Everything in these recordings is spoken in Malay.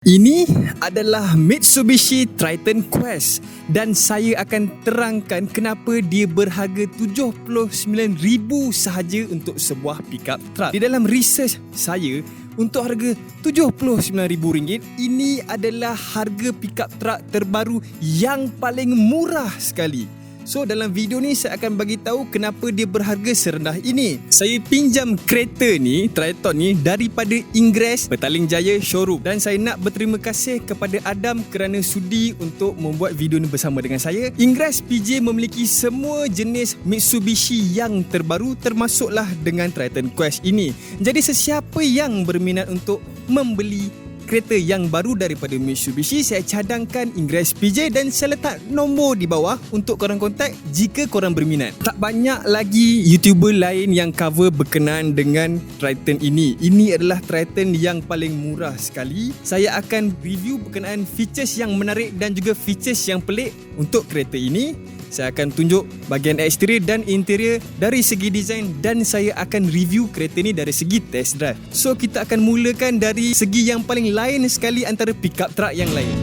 Ini adalah Mitsubishi Triton Quest dan saya akan terangkan kenapa dia berharga RM79,000 sahaja untuk sebuah pickup truck. Di dalam research saya, untuk harga RM79,000, ini adalah harga pickup truck terbaru yang paling murah sekali. So dalam video ni saya akan bagi tahu kenapa dia berharga serendah ini. Saya pinjam kereta ni, Triton ni, daripada Ingress Petaling Jaya Showroom. Dan saya nak berterima kasih kepada Adam kerana sudi untuk membuat video ni bersama dengan saya. Ingress PJ memiliki semua jenis Mitsubishi yang terbaru, termasuklah dengan Triton Quest ini. Jadi sesiapa yang berminat untuk membeli kereta yang baru daripada Mitsubishi, saya cadangkan Ingress PJ dan saya letak nombor di bawah untuk korang kontak jika korang berminat. Tak banyak lagi YouTuber lain yang cover berkenaan dengan Triton ini. Ini adalah Triton yang paling murah sekali. Saya akan review berkenaan features yang menarik dan juga features yang pelik untuk kereta ini. Saya akan tunjuk bahagian eksterior dan interior dari segi design dan saya akan review kereta ni dari segi test drive. So kita akan mulakan dari segi yang paling lain sekali antara pickup truck yang lain.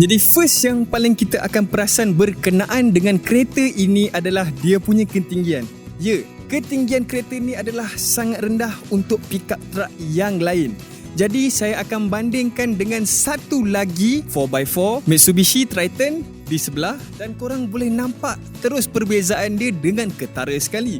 Jadi first yang paling kita akan perasan berkenaan dengan kereta ini adalah dia punya ketinggian. Ya, ketinggian kereta ni adalah sangat rendah untuk pickup truck yang lain. Jadi saya akan bandingkan dengan satu lagi 4x4 Mitsubishi Triton di sebelah dan korang boleh nampak terus perbezaan dia dengan ketara sekali.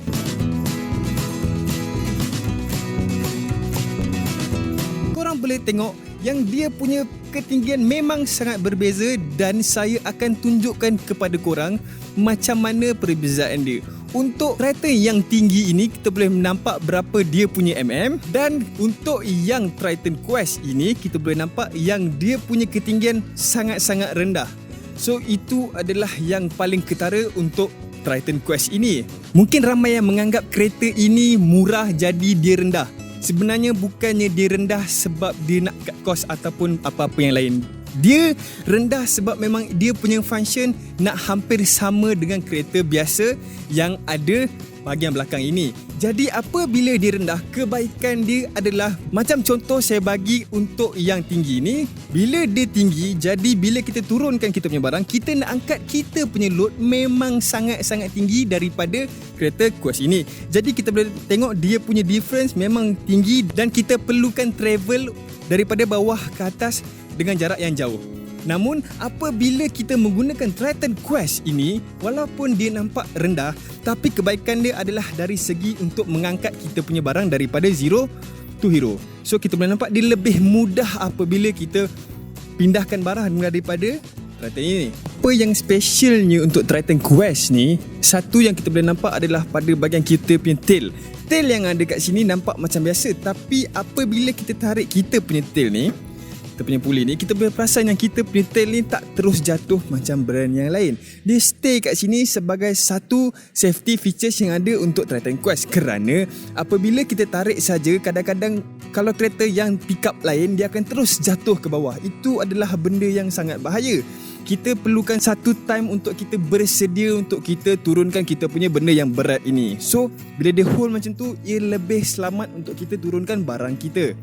Korang boleh tengok yang dia punya ketinggian memang sangat berbeza dan saya akan tunjukkan kepada korang macam mana perbezaan dia. Untuk Triton yang tinggi ini kita boleh nampak berapa dia punya dan untuk yang Triton Quest ini kita boleh nampak yang dia punya ketinggian sangat-sangat rendah. So itu adalah yang paling ketara untuk Triton Quest ini. Mungkin ramai yang menganggap kereta ini murah jadi dia rendah. Sebenarnya bukannya dia rendah sebab dia nak cut cost ataupun apa-apa yang lain. Dia rendah sebab memang dia punya function nak hampir sama dengan kereta biasa yang ada bahagian belakang ini. Jadi apabila dia rendah, kebaikan dia adalah macam contoh saya bagi untuk yang tinggi ni. Bila dia tinggi, jadi bila kita turunkan kita punya barang, kita nak angkat kita punya load memang sangat-sangat tinggi daripada kereta Quest ini. Jadi kita boleh tengok dia punya difference memang tinggi dan kita perlukan travel daripada bawah ke atas dengan jarak yang jauh. Namun apabila kita menggunakan Triton Quest ini, walaupun dia nampak rendah, tapi kebaikan dia adalah dari segi untuk mengangkat kita punya barang daripada zero to hero. So kita boleh nampak dia lebih mudah apabila kita pindahkan barang daripada Triton ini. Apa yang specialnya untuk Triton Quest ni, satu yang kita boleh nampak adalah pada bahagian kita punya tail. Tail yang ada kat sini nampak macam biasa, tapi apabila kita tarik kita punya tail ni, kita punya puli ni, kita boleh perasan yang kita punya tail ni tak terus jatuh macam brand yang lain. Dia stay kat sini sebagai satu safety features yang ada untuk Triton Quest. Kerana apabila kita tarik saja, kadang-kadang kalau kereta yang pickup lain, dia akan terus jatuh ke bawah. Itu adalah benda yang sangat bahaya. Kita perlukan satu time untuk kita bersedia untuk kita turunkan kita punya benda yang berat ini. So bila dia hold macam tu, ia lebih selamat untuk kita turunkan barang kita.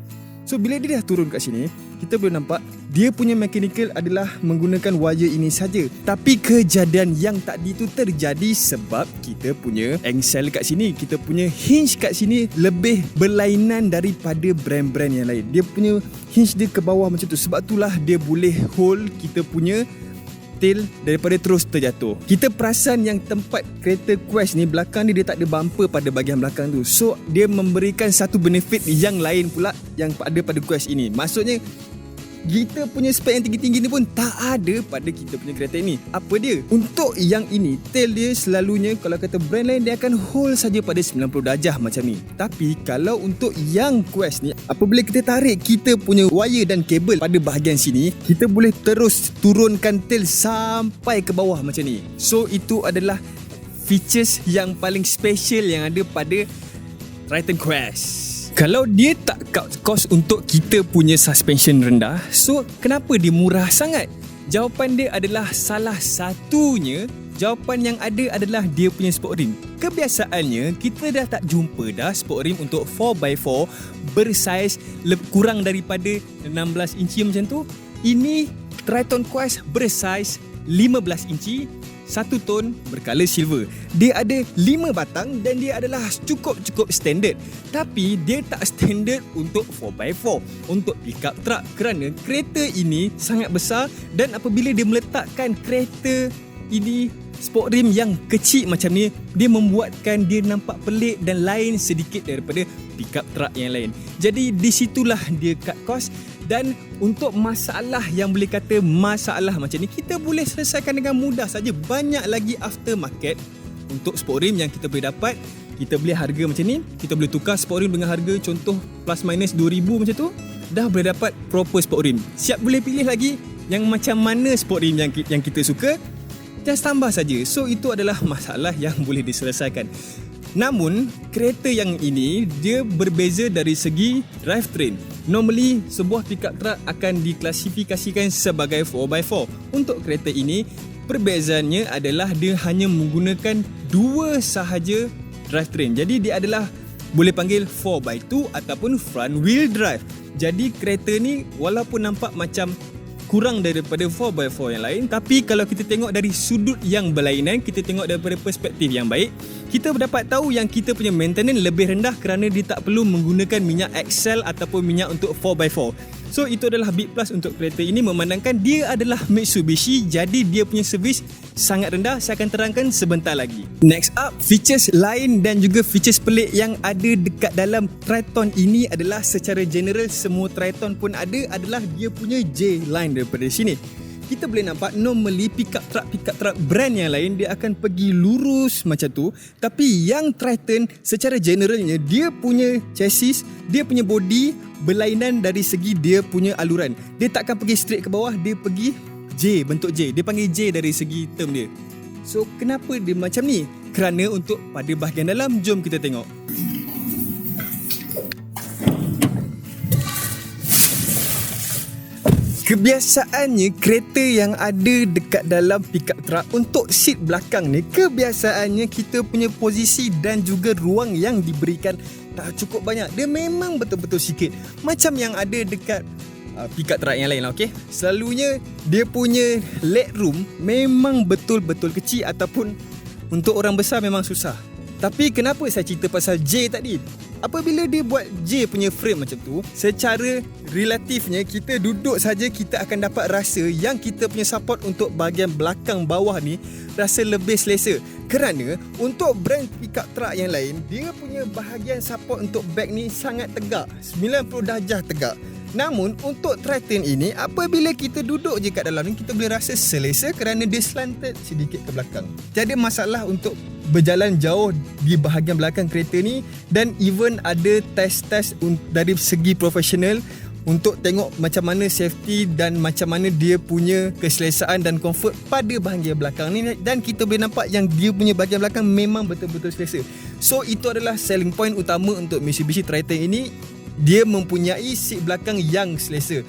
So bila dia dah turun kat sini, kita boleh nampak dia punya mechanical adalah menggunakan wire ini saja. Tapi kejadian yang tadi tu terjadi sebab kita punya engsel kat sini, kita punya hinge kat sini lebih berlainan daripada brand-brand yang lain. Dia punya hinge dia ke bawah macam tu. Sebab itulah dia boleh hold kita punya tail daripada terus terjatuh. Kita perasan yang tempat kereta Quest ni, belakang dia tak ada bumper pada bahagian belakang tu. So dia memberikan satu benefit yang lain pula yang ada pada Quest ini. Maksudnya kita punya spek yang tinggi-tinggi ni pun tak ada pada kita punya kereta ini. Apa dia? Untuk yang ini, tail dia selalunya kalau kata brand lain dia akan hold saja pada 90 darjah macam ni. Tapi kalau untuk yang Quest ni, apabila kita tarik kita punya wire dan kabel pada bahagian sini, kita boleh terus turunkan tail sampai ke bawah macam ni. So itu adalah features yang paling special yang ada pada Triton Quest. Kalau dia tak cut cost untuk kita punya suspension rendah, so kenapa dia murah sangat? Jawapan dia adalah salah satunya Jawapan yang ada adalah dia punya sport rim. Kebiasaannya kita dah tak jumpa dah sport rim untuk 4x4 bersaiz kurang daripada 16 inci macam tu. Ini Triton Quest bersaiz 15 inci, 1 ton berkala silver. Dia ada 5 batang dan dia adalah cukup standard. Tapi dia tak standard untuk 4x4, untuk pickup truck, kerana kereta ini sangat besar dan apabila dia meletakkan kereta ini sport rim yang kecil macam ni, dia membuatkan dia nampak pelik dan lain sedikit daripada pickup truck yang lain. Jadi di situlah dia cut cost. Dan untuk masalah yang boleh kata masalah macam ni, kita boleh selesaikan dengan mudah saja. Banyak lagi aftermarket untuk sport rim yang kita boleh dapat. Kita beli harga macam ni, kita boleh tukar sport rim dengan harga contoh plus minus 2,000 macam tu, dah boleh dapat proper sport rim. Siap boleh pilih lagi yang macam mana sport rim yang kita suka, just tambah saja. So itu adalah masalah yang boleh diselesaikan. Namun kereta yang ini dia berbeza dari segi drivetrain. Normally sebuah pickup truck akan diklasifikasikan sebagai 4x4. Untuk kereta ini perbezaannya adalah dia hanya menggunakan 2 sahaja drivetrain. Jadi dia adalah boleh panggil 4x2 ataupun front wheel drive. Jadi kereta ni walaupun nampak macam kurang daripada 4x4 yang lain, tapi kalau kita tengok dari sudut yang berlainan, kita tengok daripada perspektif yang baik, kita dapat tahu yang kita punya maintenance lebih rendah kerana dia tak perlu menggunakan minyak Excel ataupun minyak untuk 4x4. So itu adalah big plus untuk kereta ini, memandangkan dia adalah Mitsubishi, jadi dia punya servis sangat rendah. Saya akan terangkan sebentar lagi. Next up, features lain dan juga features pelik yang ada dekat dalam Triton ini adalah secara general semua Triton pun ada, adalah dia punya J-line daripada sini. Kita boleh nampak normally pickup truck brand yang lain dia akan pergi lurus macam tu, tapi yang Triton secara generalnya dia punya chassis, dia punya body berlainan dari segi dia punya aluran. Dia takkan pergi straight ke bawah, dia pergi J, bentuk J. Dia panggil J dari segi term dia. So kenapa dia macam ni? Kerana untuk pada bahagian dalam, jom kita tengok. Kebiasaannya kereta yang ada dekat dalam pickup truck untuk seat belakang ni, kebiasaannya kita punya posisi dan juga ruang yang diberikan tak cukup banyak. Dia memang betul-betul sikit. Macam yang ada dekat pickup truck yang lain lah, okay? Selalunya dia punya leg room memang betul-betul kecil, ataupun untuk orang besar memang susah. Tapi kenapa saya cerita pasal J tadi? Apabila dia buat J punya frame macam tu, secara relatifnya kita duduk saja kita akan dapat rasa yang kita punya support untuk bahagian belakang bawah ni rasa lebih selesa. Kerana untuk brand pickup truck yang lain, dia punya bahagian support untuk back ni sangat tegak, 90 darjah tegak. Namun untuk Triton ini, apabila kita duduk je kat dalam ni, kita boleh rasa selesa kerana dia slanted sedikit ke belakang. Tiada masalah untuk berjalan jauh di bahagian belakang kereta ni. Dan even ada test-test dari segi profesional untuk tengok macam mana safety dan macam mana dia punya keselesaan dan comfort pada bahagian belakang ni. Dan kita boleh nampak yang dia punya bahagian belakang memang betul-betul selesa. So itu adalah selling point utama untuk Mitsubishi Triton ini. Dia mempunyai seat belakang yang selesa.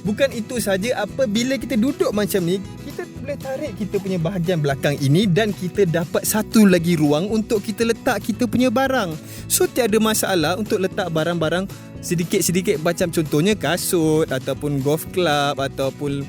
Bukan itu saja, apabila kita duduk macam ni, kita boleh tarik kita punya bahagian belakang ini dan kita dapat satu lagi ruang untuk kita letak kita punya barang. So tiada masalah untuk letak barang-barang sedikit-sedikit, macam contohnya kasut ataupun golf club ataupun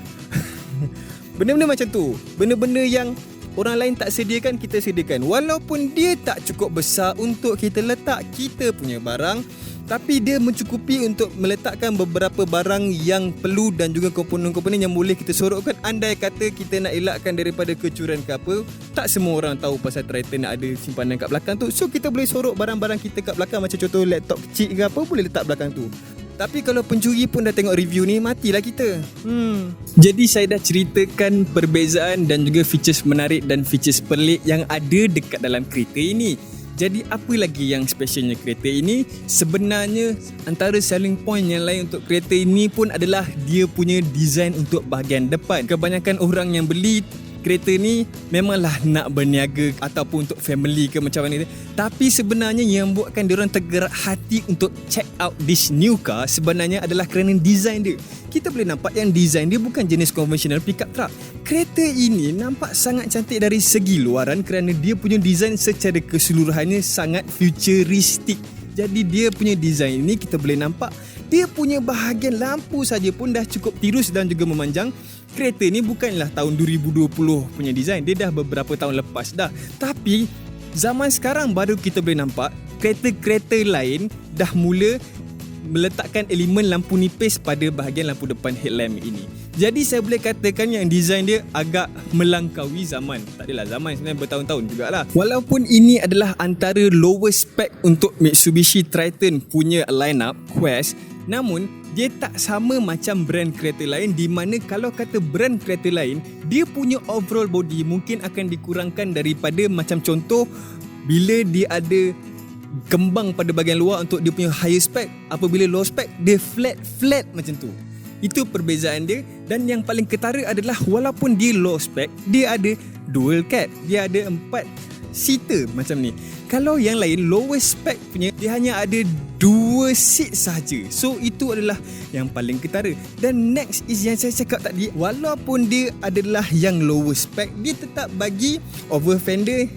benda-benda macam tu. Benda-benda yang orang lain tak sediakan, kita sediakan. Walaupun dia tak cukup besar untuk kita letak kita punya barang, tapi dia mencukupi untuk meletakkan beberapa barang yang perlu dan juga komponen-komponen yang boleh kita sorokkan. Andai kata kita nak elakkan daripada kecurangan ke apa, tak semua orang tahu pasal Triton ada simpanan kat belakang tu. So kita boleh sorok barang-barang kita kat belakang, macam contoh laptop kecil ke apa, boleh letak belakang tu. Tapi kalau pencuri pun dah tengok review ni, matilah kita. Jadi saya dah ceritakan perbezaan dan juga features menarik dan features pelik yang ada dekat dalam kereta ini. Jadi apa lagi yang specialnya kereta ini? Sebenarnya antara selling point yang lain untuk kereta ini pun adalah dia punya design untuk bahagian depan. Kebanyakan orang yang beli kereta ni memanglah nak berniaga ataupun untuk family ke macam mana, tapi sebenarnya yang buatkan diorang tergerak hati untuk check out this new car sebenarnya adalah kerana design dia. Kita boleh nampak yang design dia bukan jenis konvensional pickup truck. Kereta ini nampak sangat cantik dari segi luaran kerana dia punya design secara keseluruhannya sangat futuristik. Jadi dia punya design ini kita boleh nampak dia punya bahagian lampu saja pun dah cukup tirus dan juga memanjang. Kereta ni bukanlah tahun 2020 punya design, dia dah beberapa tahun lepas dah. Tapi zaman sekarang baru kita boleh nampak kereta-kereta lain dah mula meletakkan elemen lampu nipis pada bahagian lampu depan headlamp ini. Jadi saya boleh katakan yang design dia agak melangkaui zaman. Tak adalah zaman, sebenarnya bertahun-tahun jugalah. Walaupun ini adalah antara lower spec untuk Mitsubishi Triton punya lineup Quest, namun dia tak sama macam brand kereta lain, di mana kalau kata brand kereta lain, dia punya overall body mungkin akan dikurangkan daripada macam contoh bila dia ada kembang pada bahagian luar untuk dia punya higher spec. Apabila low spec, dia flat macam tu. Itu perbezaan dia. Dan yang paling ketara adalah walaupun dia low spec, dia ada dual cab, dia ada 4 seater macam ni. Kalau yang lain lower spec punya, dia hanya ada 2 seat sahaja. So itu adalah yang paling ketara. Dan next is yang saya cakap tadi, walaupun dia adalah yang lower spec, dia tetap bagi over fender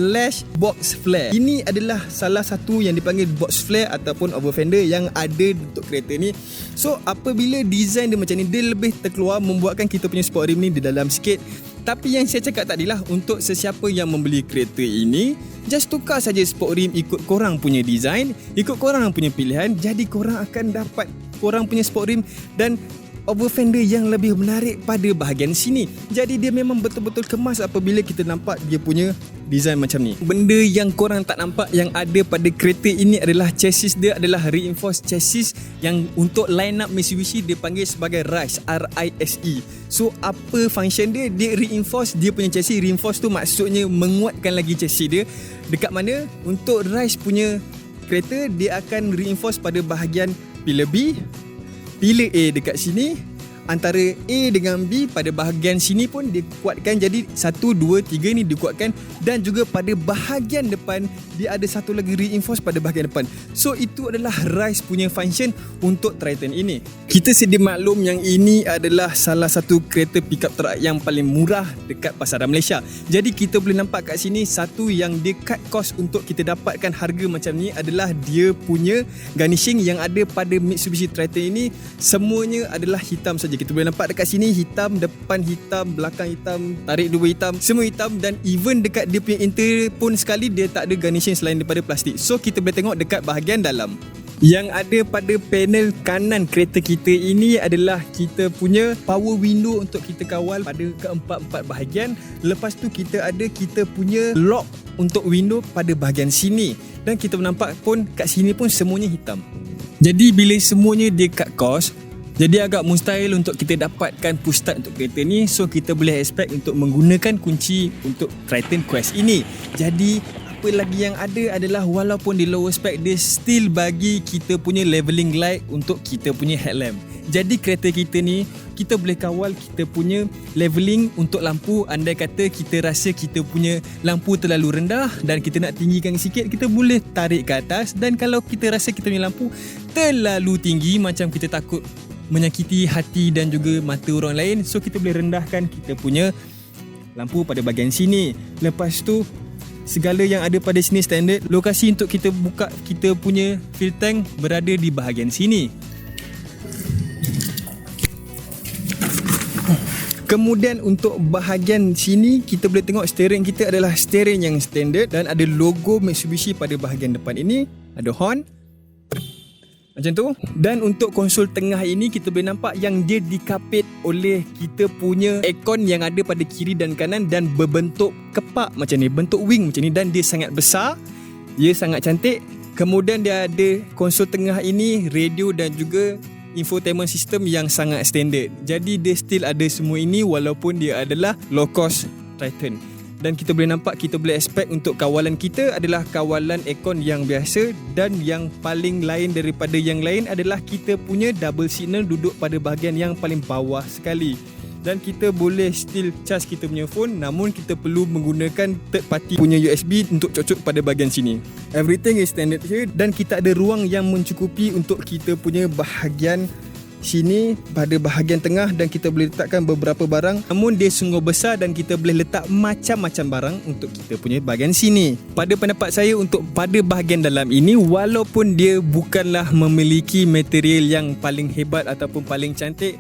/ box flare. Ini adalah salah satu yang dipanggil box flare ataupun over fender yang ada untuk kereta ni. So apabila design dia macam ni, dia lebih terkeluar, membuatkan kita punya sport rim ni di dalam sikit. Tapi yang saya cakap tadilah, untuk sesiapa yang membeli kereta ini, just tukar saja sport rim ikut korang punya design, ikut korang punya pilihan. Jadi korang akan dapat korang punya sport rim dan over fender yang lebih menarik pada bahagian sini. Jadi dia memang betul-betul kemas apabila kita nampak dia punya design macam ni. Benda yang korang tak nampak yang ada pada kereta ini adalah chassis dia adalah reinforced chassis yang untuk line up Mitsubishi dia panggil sebagai RISE, R-I-S-E. So apa function dia? Dia reinforce dia punya chassis. Reinforce tu maksudnya menguatkan lagi chassis dia. Dekat mana? Untuk RISE punya kereta, dia akan reinforce pada bahagian pillar B, pillar A dekat sini. Antara A dengan B pada bahagian sini pun dia kuatkan. Jadi 1, 2, 3 ni dikuatkan. Dan juga pada bahagian depan dia ada satu lagi reinforce pada bahagian depan. So itu adalah RISE punya function untuk Triton ini. Kita sedia maklum yang ini adalah salah satu kereta pickup truck yang paling murah dekat pasaran Malaysia. Jadi kita boleh nampak kat sini, satu yang dia cut cost untuk kita dapatkan harga macam ni adalah dia punya garnishing yang ada pada Mitsubishi Triton ini. Semuanya adalah hitam saja. Kita boleh nampak dekat sini hitam, depan hitam, belakang hitam, tarik dua hitam, semua hitam. Dan even dekat dia punya interior pun sekali dia tak ada garnishing selain daripada plastik. So kita boleh tengok dekat bahagian dalam. Yang ada pada panel kanan kereta kita ini adalah kita punya power window untuk kita kawal pada keempat-empat bahagian. Lepas tu kita punya lock untuk window pada bahagian sini. Dan kita nampak pun kat sini pun semuanya hitam. Jadi bila semuanya dia cut cost, jadi agak mustahil untuk kita dapatkan push start untuk kereta ni. So kita boleh expect untuk menggunakan kunci untuk Triton Quest ini. Jadi apa lagi yang ada adalah walaupun di lower spec, dia still bagi kita punya leveling light untuk kita punya headlamp. Jadi kereta kita ni kita boleh kawal kita punya leveling untuk lampu. Andai kata kita rasa kita punya lampu terlalu rendah dan kita nak tinggikan sikit, kita boleh tarik ke atas. Dan kalau kita rasa kita punya lampu terlalu tinggi, macam kita takut menyakiti hati dan juga mata orang lain, so kita boleh rendahkan kita punya lampu pada bahagian sini. Lepas tu segala yang ada pada sini standard. Lokasi untuk kita buka kita punya fuel tank berada di bahagian sini. Kemudian untuk bahagian sini kita boleh tengok steering kita adalah steering yang standard dan ada logo Mitsubishi pada bahagian depan ini. Ada horn macam tu. Dan untuk konsol tengah ini kita boleh nampak yang dia dikapit oleh kita punya aircon yang ada pada kiri dan kanan dan berbentuk kepak macam ni, bentuk wing macam ni, dan dia sangat besar, dia sangat cantik. Kemudian dia ada konsol tengah ini, radio dan juga infotainment system yang sangat standard. Jadi dia still ada semua ini walaupun dia adalah low cost Triton. Dan kita boleh nampak, kita boleh expect untuk kawalan kita adalah kawalan aircon yang biasa. Dan yang paling lain daripada yang lain adalah kita punya double signal duduk pada bahagian yang paling bawah sekali. dan kita boleh still charge kita punya phone, namun kita perlu menggunakan third party punya USB untuk cocok pada bahagian sini. Everything is standard here dan kita ada ruang yang mencukupi untuk kita punya bahagian sini pada bahagian tengah, dan kita boleh letakkan beberapa barang. Namun dia sungguh besar dan kita boleh letak macam-macam barang untuk kita punya bahagian sini. Pada pendapat saya, untuk pada bahagian dalam ini, walaupun dia bukanlah memiliki material yang paling hebat ataupun paling cantik,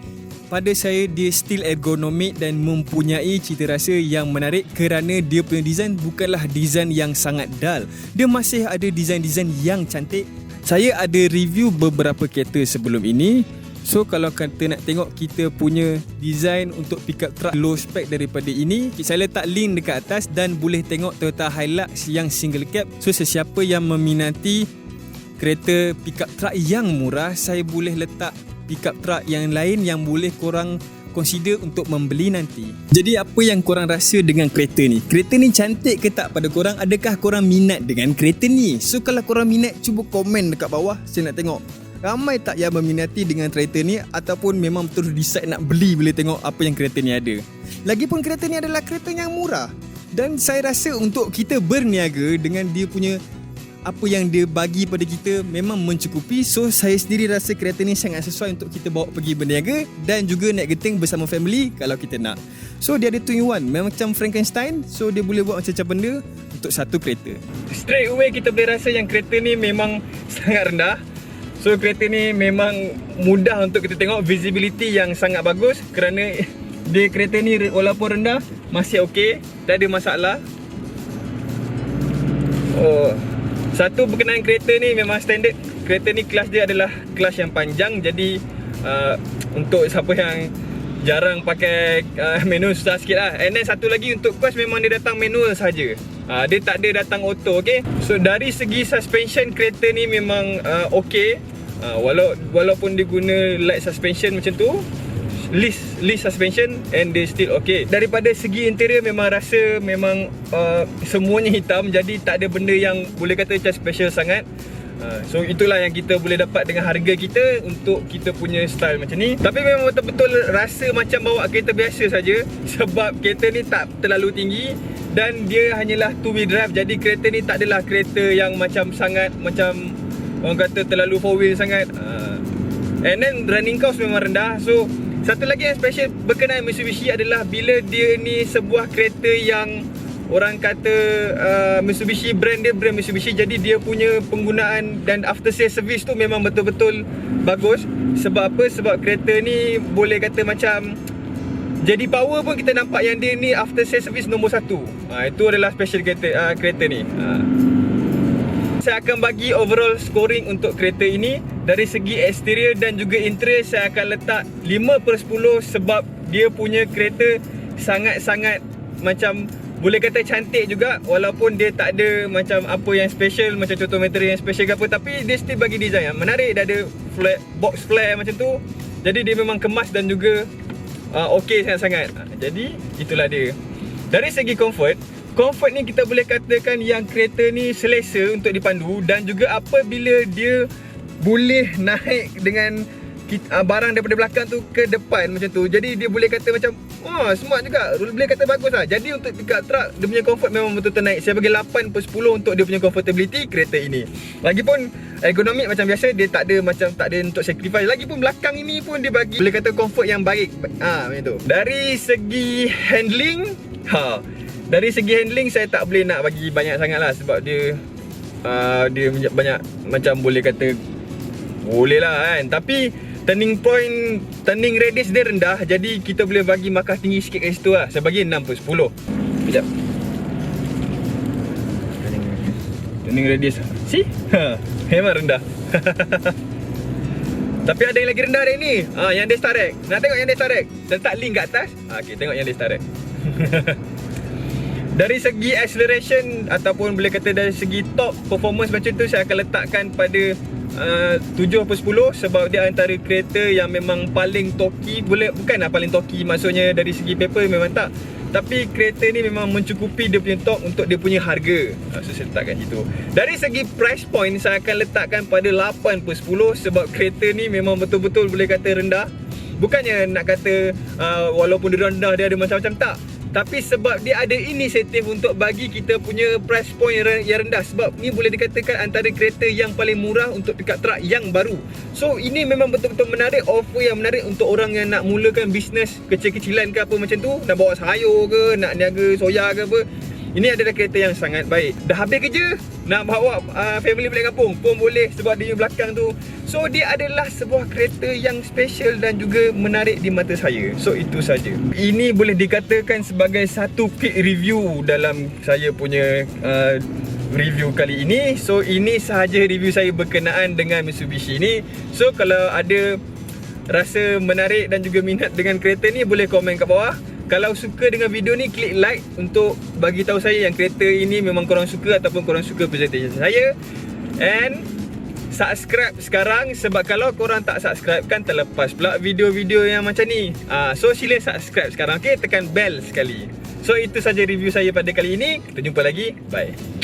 pada saya dia still ergonomik dan mempunyai cita rasa yang menarik kerana dia punya design bukanlah design yang sangat dull. Dia masih ada design-design yang cantik. Saya ada review beberapa kereta sebelum ini. So kalau kata nak tengok kita punya design untuk pickup truck low spec daripada ini, saya letak link dekat atas dan boleh tengok Toyota Hilux yang single cab. So sesiapa yang meminati kereta pickup truck yang murah, saya boleh letak pickup truck yang lain yang boleh korang consider untuk membeli nanti. Jadi apa yang korang rasa dengan kereta ni? Kereta ni cantik ke tak pada korang? Adakah korang minat dengan kereta ni? So kalau korang minat, cuba komen dekat bawah. Saya nak tengok ramai tak yang meminati dengan kereta ni, ataupun memang terus decide nak beli bila tengok apa yang kereta ni ada. Lagipun kereta ni adalah kereta yang murah, dan saya rasa untuk kita berniaga dengan dia punya apa yang dia bagi pada kita memang mencukupi. So saya sendiri rasa kereta ni sangat sesuai untuk kita bawa pergi berniaga dan juga naik genting bersama family kalau kita nak. So dia ada 2-in-1, memang macam Frankenstein. So dia boleh buat macam-macam benda untuk satu kereta. Straight away kita boleh rasa yang kereta ni memang sangat rendah. So kereta ni memang mudah untuk kita tengok, visibility yang sangat bagus kerana dia kereta ni walaupun rendah masih okey, tak ada masalah. Satu berkenaan kereta ni memang standard. Kereta ni kelas dia adalah kelas yang panjang, jadi untuk siapa yang jarang pakai manual susah sikit lah. And then satu lagi untuk kelas memang dia datang manual saja. Dia tak ada datang auto, okay. So dari segi suspension kereta ni memang okey. Walaupun dia guna light suspension macam tu, least suspension, and dia still okay. Daripada segi interior memang rasa memang semuanya hitam, jadi tak ada benda yang boleh kata macam special sangat. So itulah yang kita boleh dapat dengan harga kita untuk kita punya style macam ni. Tapi memang betul-betul rasa macam bawa kereta biasa saja, sebab kereta ni tak terlalu tinggi dan dia hanyalah 2-wheel drive. Jadi kereta ni tak adalah kereta yang macam sangat macam orang kata terlalu 4-wheel sangat. And then running cost memang rendah. So satu lagi yang special berkenaan Mitsubishi adalah bila dia ni sebuah kereta yang orang kata Mitsubishi, brand dia brand Mitsubishi, jadi dia punya penggunaan dan after sales service tu memang betul-betul bagus. Sebab apa? Sebab kereta ni boleh kata macam jadi power pun kita nampak yang dia ni after sales service nombor 1. Itu adalah special kereta ni. Saya akan bagi overall scoring untuk kereta ini. Dari segi exterior dan juga interior, saya akan letak 5/10 sebab dia punya kereta sangat-sangat macam boleh kata cantik juga. Walaupun dia tak ada macam apa yang special, macam contoh material yang special ke apa, tapi dia still bagi design yang menarik. Dia ada box flare macam tu, jadi dia memang kemas dan juga okey sangat-sangat. Jadi itulah dia. Dari segi comfort ni kita boleh katakan yang kereta ni selesa untuk dipandu, dan juga apabila dia boleh naik dengan barang daripada belakang tu ke depan macam tu, jadi dia boleh kata macam smart juga, boleh kata bagus lah. Jadi untuk pickup truck dia punya comfort memang betul-betul naik. Saya bagi 8/10 untuk dia punya comfortability kereta ini. Lagipun ergonomik macam biasa, dia tak ada untuk sacrifice. Lagipun belakang ini pun dia bagi boleh kata comfort yang baik. Macam tu. Dari segi handling, dari segi handling saya tak boleh nak bagi banyak sangat lah, sebab dia banyak macam boleh kata boleh lah kan. Tapi turning radius dia rendah, jadi kita boleh bagi markah tinggi sikit kat situ lah. Saya bagi 6/10. Sekejap. Turning radius memang rendah. Tapi ada yang lagi rendah dari ni, yang dia Starek. Nak tengok yang dia Starek? Saya letak link kat atas. Okay, tengok yang dia Starek. Dari segi acceleration ataupun boleh kata dari segi top performance macam tu, saya akan letakkan pada 7/10 sebab dia antara kereta yang memang paling torky. Bukanlah paling torky maksudnya dari segi paper, memang tak. Tapi kereta ni memang mencukupi dia punya torque untuk dia punya harga. So saya letakkan situ. Dari segi price point, saya akan letakkan pada 8/10 sebab kereta ni memang betul-betul boleh kata rendah. Bukannya nak kata walaupun dia rendah dia ada macam-macam, tak. Tapi sebab dia ada inisiatif untuk bagi kita punya price point yang rendah. Sebab ni boleh dikatakan antara kereta yang paling murah untuk pickup truck yang baru. So ini memang betul-betul menarik, offer yang menarik untuk orang yang nak mulakan bisnes kecil-kecilan ke apa macam tu, nak bawa sayur ke, nak niaga soya ke apa. Ini adalah kereta yang sangat baik. Dah habis kerja, nak bawa family balik kampung pun boleh sebab dia belakang tu. So dia adalah sebuah kereta yang special dan juga menarik di mata saya. So itu saja. Ini boleh dikatakan sebagai satu quick review dalam saya punya review kali ini. So ini sahaja review saya berkenaan dengan Mitsubishi ni. So kalau ada rasa menarik dan juga minat dengan kereta ni, boleh komen kat bawah. Kalau suka dengan video ni, klik like untuk bagi tahu saya yang kereta ini memang korang suka ataupun korang suka presentation saya. And subscribe sekarang, sebab kalau korang tak subscribe kan terlepas pula video-video yang macam ni. So sila subscribe sekarang, okay? Tekan bell sekali. So itu saja review saya pada kali ini. Kita jumpa lagi. Bye.